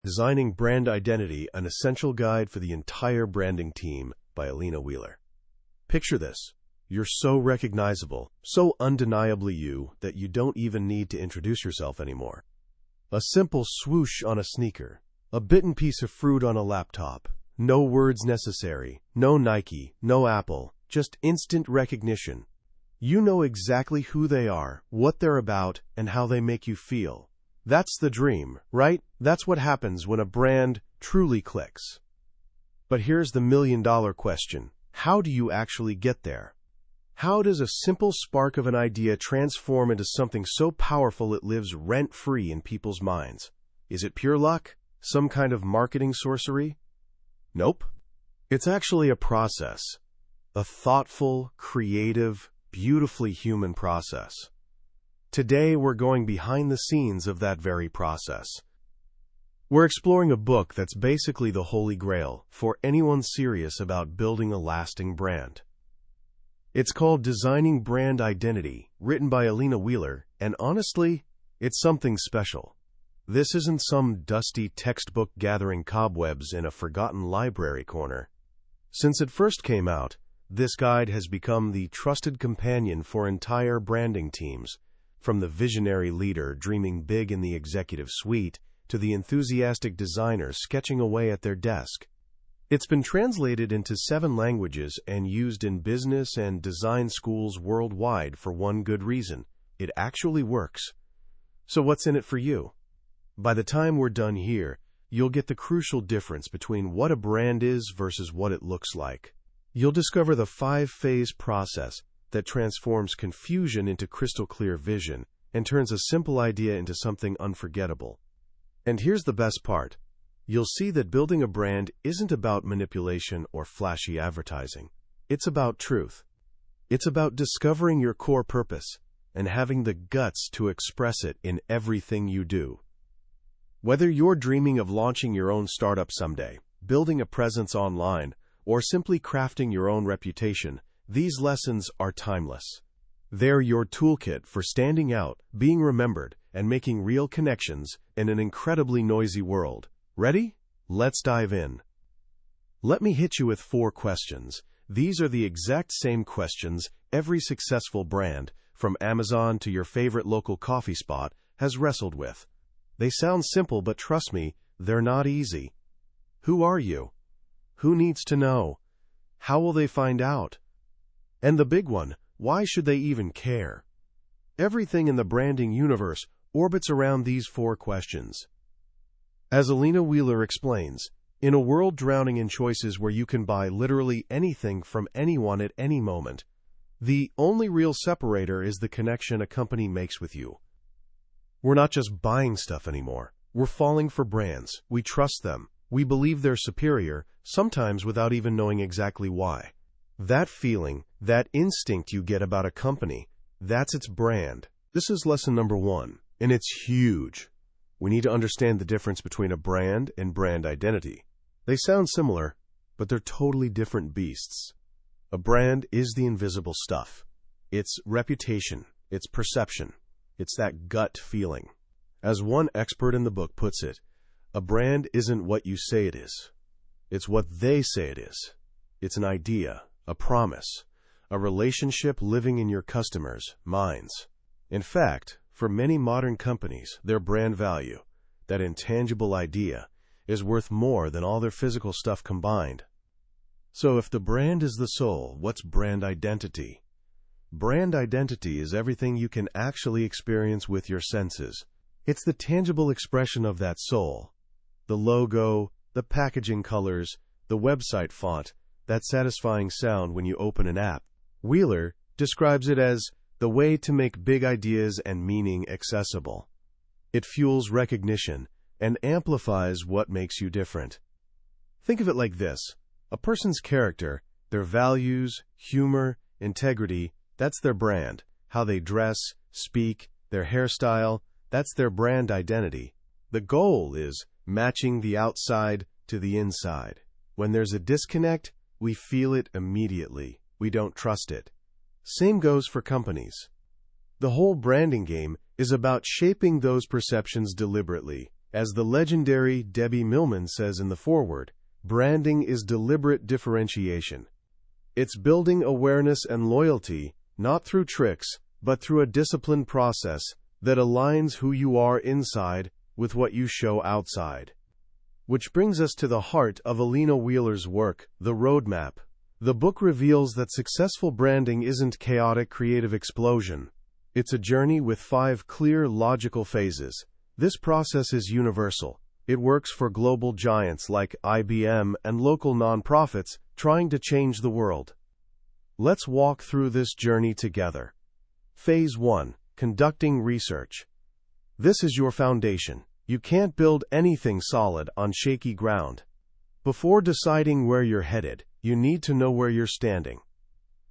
Designing Brand Identity, an Essential Guide for the Entire Branding Team by Alina Wheeler. Picture this. You're so recognizable, so undeniably you, that you don't even need to introduce yourself anymore. A simple swoosh on a sneaker, a bitten piece of fruit on a laptop, no words necessary, no Nike, no Apple, just instant recognition. You know exactly who they are, what they're about, and how they make you feel. That's the dream, right? That's what happens when a brand truly clicks. But here's the million-dollar question. How do you actually get there? How does a simple spark of an idea transform into something so powerful it lives rent-free in people's minds? Is it pure luck? Some kind of marketing sorcery? Nope. It's actually a process. A thoughtful, creative, beautifully human process. Today, we're going behind the scenes of that very process. We're exploring a book that's basically the holy grail for anyone serious about building a lasting brand. It's called Designing Brand Identity, written by Alina Wheeler, and honestly, it's something special. This isn't some dusty textbook gathering cobwebs in a forgotten library corner. Since it first came out, this guide has become the trusted companion for entire branding teams, from the visionary leader dreaming big in the executive suite to the enthusiastic designers sketching away at their desk. It's been translated into 7 languages and used in business and design schools worldwide for one good reason: it actually works. So what's in it for you? By the time we're done here, you'll get the crucial difference between what a brand is versus what it looks like. You'll discover the 5-phase process that transforms confusion into crystal-clear vision and turns a simple idea into something unforgettable. And here's the best part. You'll see that building a brand isn't about manipulation or flashy advertising. It's about truth. It's about discovering your core purpose and having the guts to express it in everything you do. Whether you're dreaming of launching your own startup someday, building a presence online, or simply crafting your own reputation, these lessons are timeless. They're your toolkit for standing out, being remembered, and making real connections in an incredibly noisy world. Ready? Let's dive in. Let me hit you with 4 questions. These are the exact same questions every successful brand, from Amazon to your favorite local coffee spot, has wrestled with. They sound simple, but trust me, they're not easy. Who are you? Who needs to know? How will they find out? And the big one, why should they even care? Everything in the branding universe orbits around these 4 questions. As Alina Wheeler explains, in a world drowning in choices where you can buy literally anything from anyone at any moment, the only real separator is the connection a company makes with you. We're not just buying stuff anymore. We're falling for brands. We trust them. We believe they're superior, sometimes without even knowing exactly why. That feeling, that instinct you get about a company, that's its brand. This is lesson number 1, and it's huge. We need to understand the difference between a brand and brand identity. They sound similar, but they're totally different beasts. A brand is the invisible stuff. It's reputation, it's perception, it's that gut feeling. As one expert in the book puts it, a brand isn't what you say it is. It's what they say it is. It's an idea, a promise, a relationship living in your customers' minds. In fact, for many modern companies, their brand value, that intangible idea, is worth more than all their physical stuff combined. So if the brand is the soul, what's brand identity? Brand identity is everything you can actually experience with your senses. It's the tangible expression of that soul. The logo, the packaging colors, the website font, that satisfying sound when you open an app. Wheeler describes it as the way to make big ideas and meaning accessible. It fuels recognition and amplifies what makes you different. Think of it like this. A person's character, their values, humor, integrity, that's their brand. How they dress, speak, their hairstyle, that's their brand identity. The goal is matching the outside to the inside. When there's a disconnect, we feel it immediately. We don't trust it. Same goes for companies. The whole branding game is about shaping those perceptions deliberately, As the legendary Debbie Millman says in the foreword, branding is deliberate differentiation. It's building awareness and loyalty, not through tricks, but through a disciplined process that aligns who you are inside with what you show outside. Which brings us to the heart of Alina Wheeler's work, The Roadmap. The book reveals that successful branding isn't chaotic creative explosion. It's a journey with 5 clear, logical phases. This process is universal. It works for global giants like IBM and local nonprofits trying to change the world. Let's walk through this journey together. Phase 1. Conducting research. This is your foundation. You can't build anything solid on shaky ground. Before deciding where you're headed, you need to know where you're standing.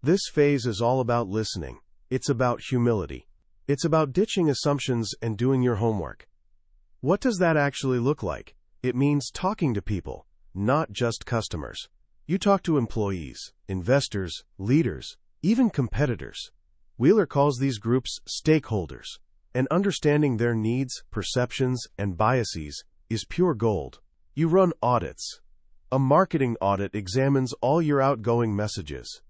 This phase is all about listening. It's about humility. It's about ditching assumptions and doing your homework. What does that actually look like? It means talking to people, not just customers. You talk to employees, investors, leaders, even competitors. Wheeler calls these groups stakeholders, and understanding their needs, perceptions, and biases is pure gold. You run audits. A marketing audit examines all your outgoing messages.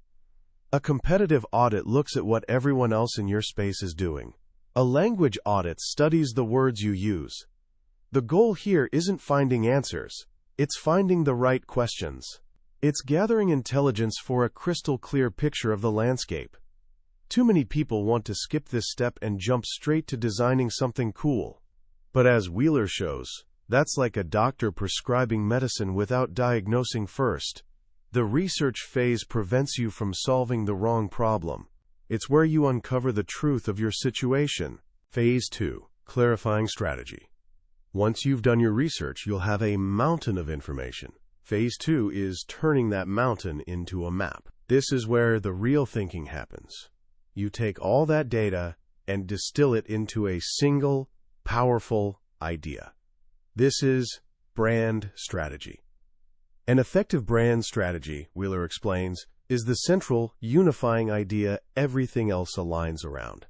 A competitive audit looks at what everyone else in your space is doing. A language audit studies the words you use. The goal here isn't finding answers. It's finding the right questions. It's gathering intelligence for a crystal clear picture of the landscape. Too many people want to skip this step and jump straight to designing something cool. But as Wheeler shows, that's like a doctor prescribing medicine without diagnosing first. The research phase prevents you from solving the wrong problem. It's where you uncover the truth of your situation. Phase 2. Clarifying strategy. Once you've done your research, you'll have a mountain of information. Phase 2 is turning that mountain into a map. This is where the real thinking happens. You take all that data and distill it into a single, powerful idea. This is brand strategy. An effective brand strategy, Wheeler explains, is the central, unifying idea everything else aligns around.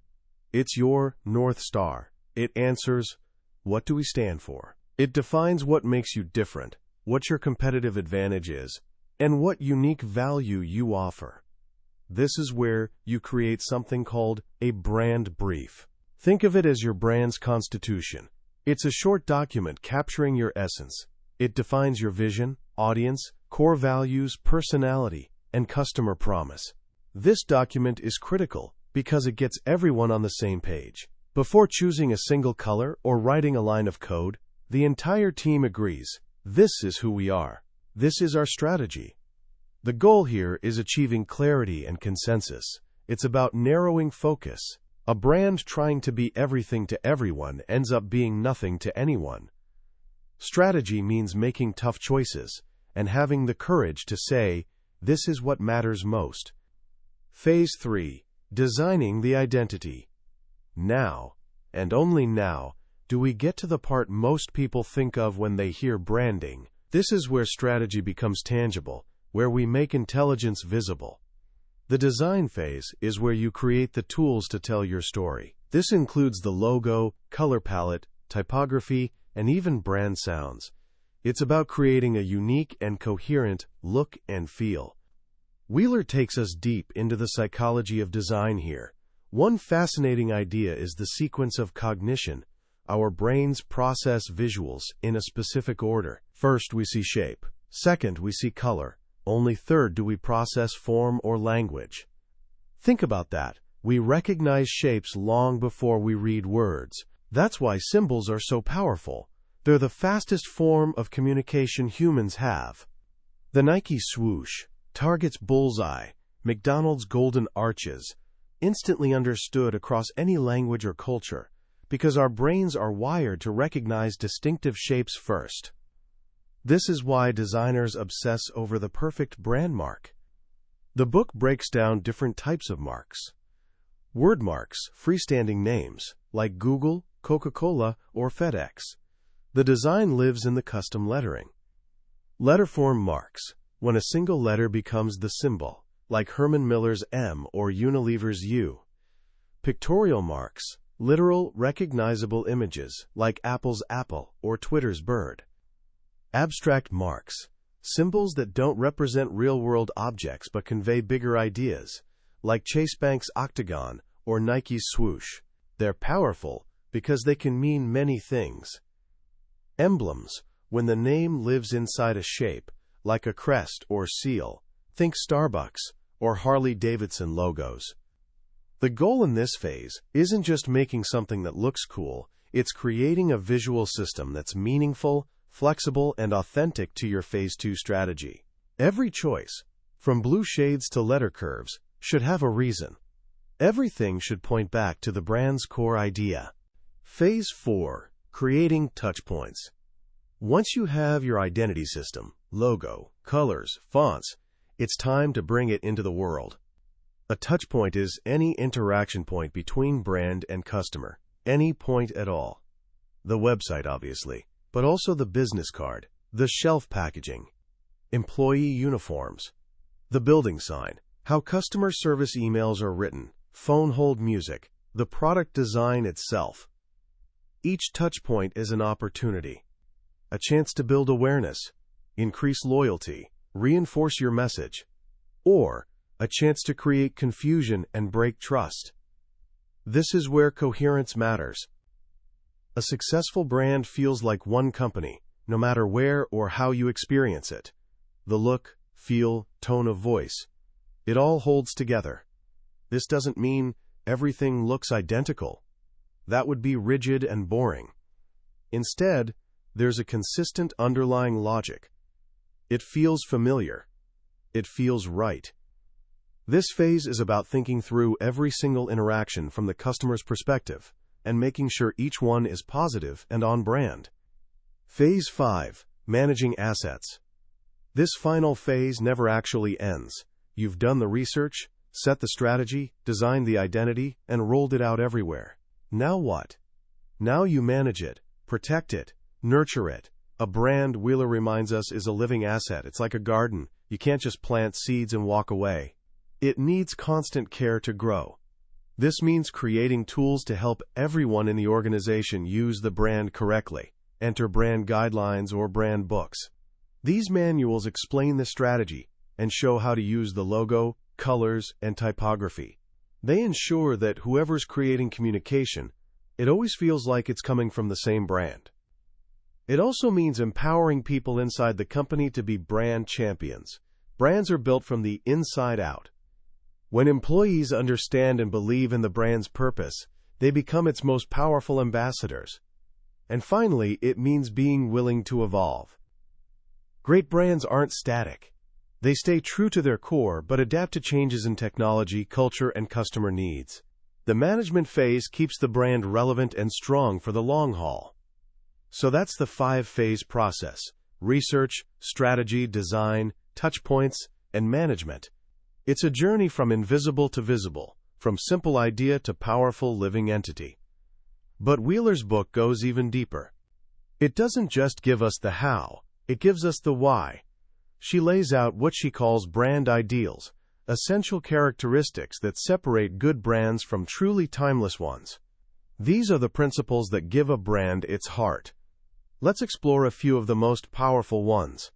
It's your North Star. It answers, what do we stand for? It defines what makes you different, what your competitive advantage is, and what unique value you offer. This is where you create something called a brand brief. Think of it as your brand's constitution. It's a short document capturing your essence. It defines your vision, audience, core values, personality, and customer promise. This document is critical because it gets everyone on the same page. Before choosing a single color or writing a line of code, the entire team agrees, this is who we are. This is our strategy. The goal here is achieving clarity and consensus. It's about narrowing focus. A brand trying to be everything to everyone ends up being nothing to anyone. Strategy means making tough choices and having the courage to say, this is what matters most. Phase 3. Designing the identity. Now, and only now, do we get to the part most people think of when they hear branding. This is where strategy becomes tangible, where we make intelligence visible. The design phase is where you create the tools to tell your story. This includes the logo, color palette, typography, and even brand sounds. It's about creating a unique and coherent look and feel. Wheeler takes us deep into the psychology of design here. One fascinating idea is the sequence of cognition. Our brains process visuals in a specific order. First, we see shape. Second, we see color. Only third do we process form or language. Think about that. We recognize shapes long before we read words. That's why symbols are so powerful. They're the fastest form of communication humans have. The Nike swoosh, Target's bullseye, McDonald's golden arches, instantly understood across any language or culture, because our brains are wired to recognize distinctive shapes first. This is why designers obsess over the perfect brand mark. The book breaks down different types of marks. Word marks, freestanding names, like Google, Coca-Cola, or FedEx. The design lives in the custom lettering. Letterform marks, when a single letter becomes the symbol, like Herman Miller's M or Unilever's U. Pictorial marks, Literal, recognizable images, like Apple's apple or Twitter's bird. Abstract marks, symbols that don't represent real-world objects but convey bigger ideas, like Chase Bank's octagon or Nike's swoosh. They're powerful because they can mean many things. Emblems, when the name lives inside a shape, like a crest or seal. Think Starbucks or Harley-Davidson logos. The goal in this phase isn't just making something that looks cool, it's creating a visual system that's meaningful, flexible, and authentic to your Phase 2 strategy. Every choice, from blue shades to letter curves, should have a reason. Everything should point back to the brand's core idea. Phase 4. Creating touchpoints. Once you have your identity system, logo, colors, fonts, it's time to bring it into the world. A touchpoint is any interaction point between brand and customer, any point at all. The website, obviously, but also the business card, the shelf packaging, employee uniforms, the building sign, how customer service emails are written, phone hold music, the product design itself. Each touchpoint is an opportunity, a chance to build awareness, increase loyalty, reinforce your message, or a chance to create confusion and break trust. This is where coherence matters. A successful brand feels like one company, no matter where or how you experience it. The look, feel, tone of voice, it all holds together. This doesn't mean everything looks identical. That would be rigid and boring. Instead, there's a consistent underlying logic. It feels familiar. It feels right. This phase is about thinking through every single interaction from the customer's perspective and making sure each one is positive and on brand. Phase 5. Managing assets. This final phase never actually ends. You've done the research, set the strategy, designed the identity, and rolled it out everywhere. Now what? Now you manage it, protect it, nurture it. A brand, Wheeler reminds us, is a living asset. It's like a garden. You can't just plant seeds and walk away. It needs constant care to grow. This means creating tools to help everyone in the organization use the brand correctly. Enter brand guidelines or brand books. These manuals explain the strategy and show how to use the logo, colors, and typography. They ensure that whoever's creating communication, it always feels like it's coming from the same brand. It also means empowering people inside the company to be brand champions. Brands are built from the inside out. When employees understand and believe in the brand's purpose, they become its most powerful ambassadors. And finally, it means being willing to evolve. Great brands aren't static. They stay true to their core but adapt to changes in technology, culture, and customer needs. The management phase keeps the brand relevant and strong for the long haul. So that's the 5-phase process: research, strategy, design, touchpoints, and management. It's a journey from invisible to visible, from simple idea to powerful living entity. But Wheeler's book goes even deeper. It doesn't just give us the how, it gives us the why. She lays out what she calls brand ideals, essential characteristics that separate good brands from truly timeless ones. These are the principles that give a brand its heart. Let's explore a few of the most powerful ones.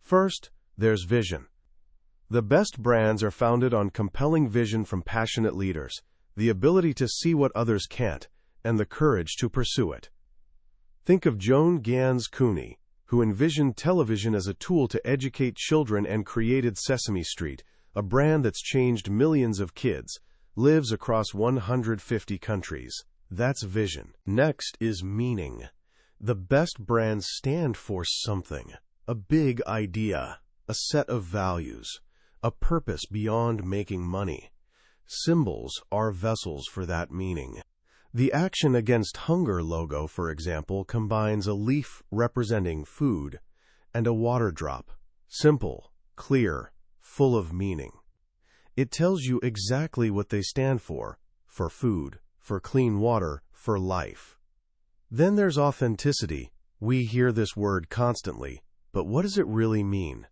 First, there's vision. The best brands are founded on compelling vision from passionate leaders, the ability to see what others can't, and the courage to pursue it. Think of Joan Gans Cooney, who envisioned television as a tool to educate children and created Sesame Street, a brand that's changed millions of kids, lives across 150 countries. That's vision. Next is meaning. The best brands stand for something, a big idea, a set of values, a purpose beyond making money. Symbols are vessels for that meaning. The Action Against Hunger logo, for example, combines a leaf representing food and a water drop. Simple, clear, full of meaning. It tells you exactly what they stand for food, for clean water, for life. Then there's authenticity. We hear this word constantly, but what does it really mean?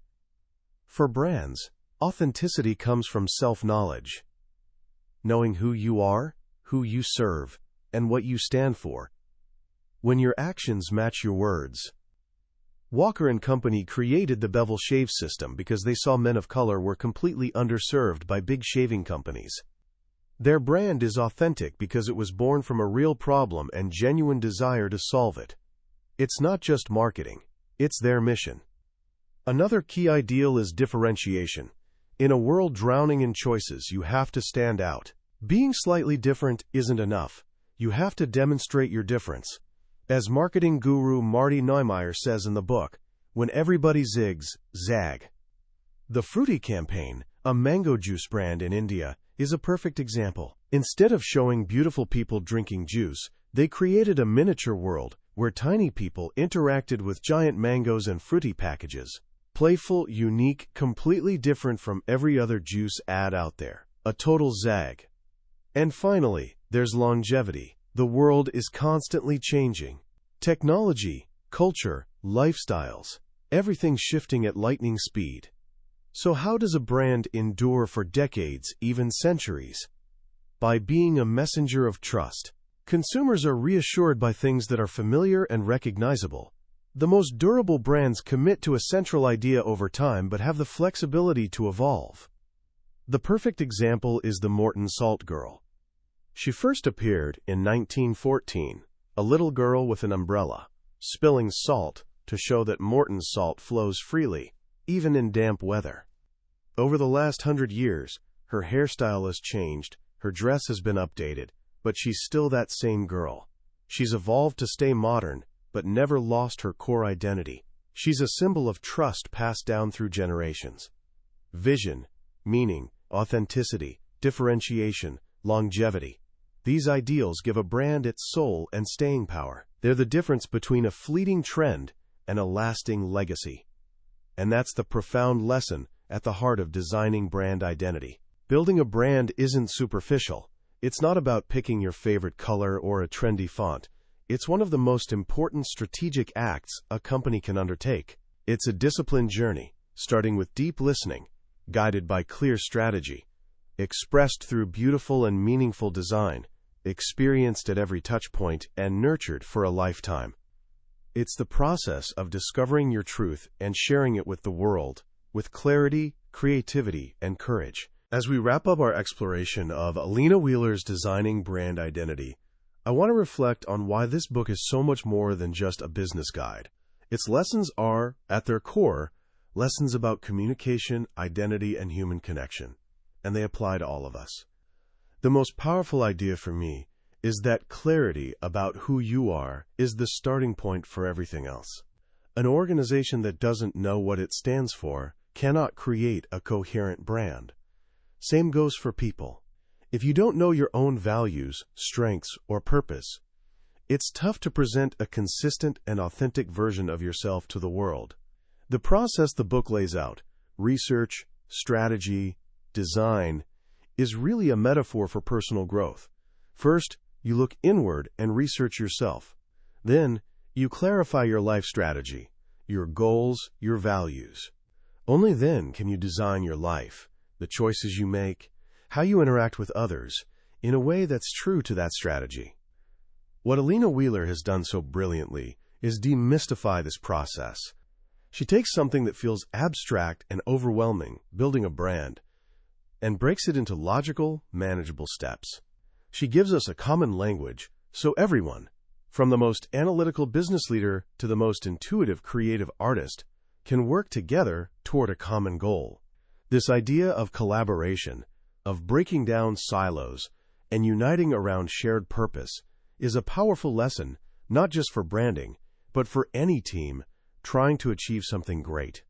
For brands, authenticity comes from self-knowledge. Knowing who you are, who you serve, and what you stand for. When your actions match your words. Walker & Company created the bevel shave system because they saw men of color were completely underserved by big shaving companies. Their brand is authentic because it was born from a real problem and genuine desire to solve it. It's not just marketing, it's their mission. Another key ideal is differentiation. In a world drowning in choices, you have to stand out. Being slightly different isn't enough. You have to demonstrate your difference. As marketing guru Marty Neumeier says in the book, when everybody zigs, zag. The Fruity campaign, a mango juice brand in India, is a perfect example. Instead of showing beautiful people drinking juice, they created a miniature world where tiny people interacted with giant mangoes and fruity packages. Playful, unique, completely different from every other juice ad out there. A total zag. And finally, there's longevity. The world is constantly changing. Technology, culture, lifestyles, everything's shifting at lightning speed. So how does a brand endure for decades, even centuries? By being a messenger of trust. Consumers are reassured by things that are familiar and recognizable. The most durable brands commit to a central idea over time but have the flexibility to evolve. The perfect example is the Morton Salt Girl. She first appeared in 1914, a little girl with an umbrella, spilling salt to show that Morton's salt flows freely, even in damp weather. Over the last 100 years, her hairstyle has changed, her dress has been updated, but she's still that same girl. She's evolved to stay modern, but never lost her core identity. She's a symbol of trust passed down through generations. Vision, meaning, authenticity, differentiation, longevity. These ideals give a brand its soul and staying power. They're the difference between a fleeting trend and a lasting legacy. And that's the profound lesson at the heart of designing brand identity. Building a brand isn't superficial. It's not about picking your favorite color or a trendy font. It's one of the most important strategic acts a company can undertake. It's a disciplined journey, starting with deep listening, guided by clear strategy, expressed through beautiful and meaningful design, experienced at every touchpoint, and nurtured for a lifetime. It's the process of discovering your truth and sharing it with the world, with clarity, creativity, and courage. As we wrap up our exploration of Alina Wheeler's Designing Brand Identity, I want to reflect on why this book is so much more than just a business guide. Its lessons are, at their core, lessons about communication, identity, and human connection, and they apply to all of us. The most powerful idea for me is that clarity about who you are is the starting point for everything else. An organization that doesn't know what it stands for cannot create a coherent brand. Same goes for people. If you don't know your own values, strengths, or purpose, it's tough to present a consistent and authentic version of yourself to the world. The process the book lays out, research, strategy, design, is really a metaphor for personal growth. First, you look inward and research yourself. Then, you clarify your life strategy, your goals, your values. Only then can you design your life, the choices you make, how you interact with others, in a way that's true to that strategy. What Alina Wheeler has done so brilliantly is demystify this process. She takes something that feels abstract and overwhelming, building a brand, and breaks it into logical, manageable steps. She gives us a common language, so everyone, from the most analytical business leader to the most intuitive creative artist, can work together toward a common goal. This idea of collaboration, of breaking down silos, and uniting around shared purpose, is a powerful lesson, not just for branding, but for any team trying to achieve something great.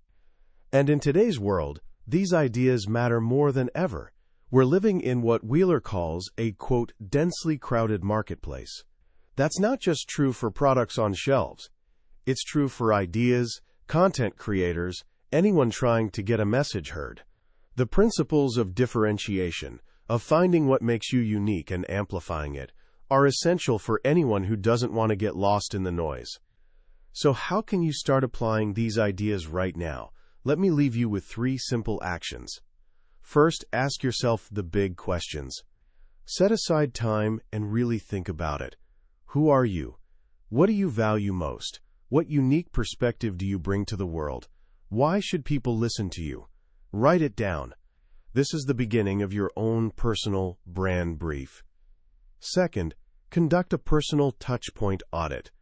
And in today's world, these ideas matter more than ever. We're living in what Wheeler calls a, quote, densely crowded marketplace. That's not just true for products on shelves. It's true for ideas, content creators, anyone trying to get a message heard. The principles of differentiation, of finding what makes you unique and amplifying it, are essential for anyone who doesn't want to get lost in the noise. So how can you start applying these ideas right now? Let me leave you with 3 simple actions. First, ask yourself the big questions. Set aside time and really think about it. Who are you? What do you value most? What unique perspective do you bring to the world? Why should people listen to you? Write it down. This is the beginning of your own personal brand brief. Second, conduct a personal touchpoint audit.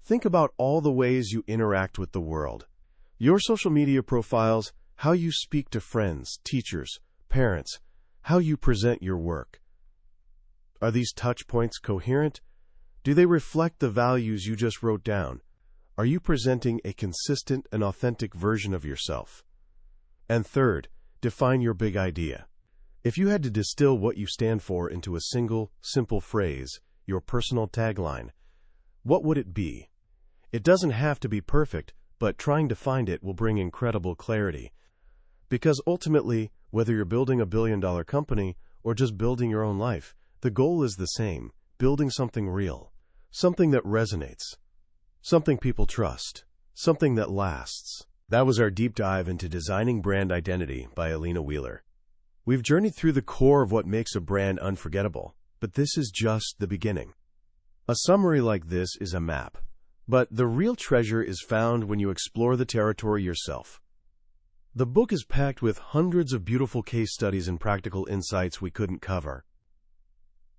Think about all the ways you interact with the world. Your social media profiles, how you speak to friends, teachers, parents, how you present your work. Are these touchpoints coherent? Do they reflect the values you just wrote down? Are you presenting a consistent and authentic version of yourself? And third, define your big idea. If you had to distill what you stand for into a single, simple phrase, your personal tagline, what would it be? It doesn't have to be perfect, but trying to find it will bring incredible clarity. Because ultimately, whether you're building a billion-dollar company or just building your own life, the goal is the same: building something real, something that resonates, something people trust, something that lasts. That was our deep dive into Designing Brand Identity by Alina Wheeler. We've journeyed through the core of what makes a brand unforgettable, but this is just the beginning. A summary like this is a map, but the real treasure is found when you explore the territory yourself. The book is packed with hundreds of beautiful case studies and practical insights we couldn't cover.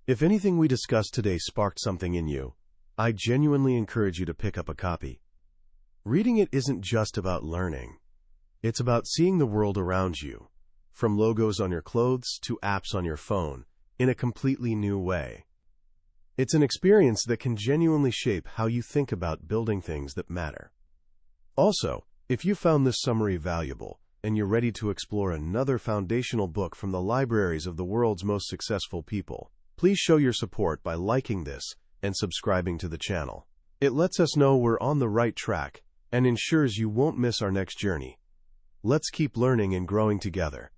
If anything we discussed today sparked something in you, I genuinely encourage you to pick up a copy. Reading it isn't just about learning. It's about seeing the world around you, from logos on your clothes to apps on your phone, in a completely new way. It's an experience that can genuinely shape how you think about building things that matter. Also, if you found this summary valuable and you're ready to explore another foundational book from the libraries of the world's most successful people, please show your support by liking this and subscribing to the channel. It lets us know we're on the right track and ensures you won't miss our next journey. Let's keep learning and growing together.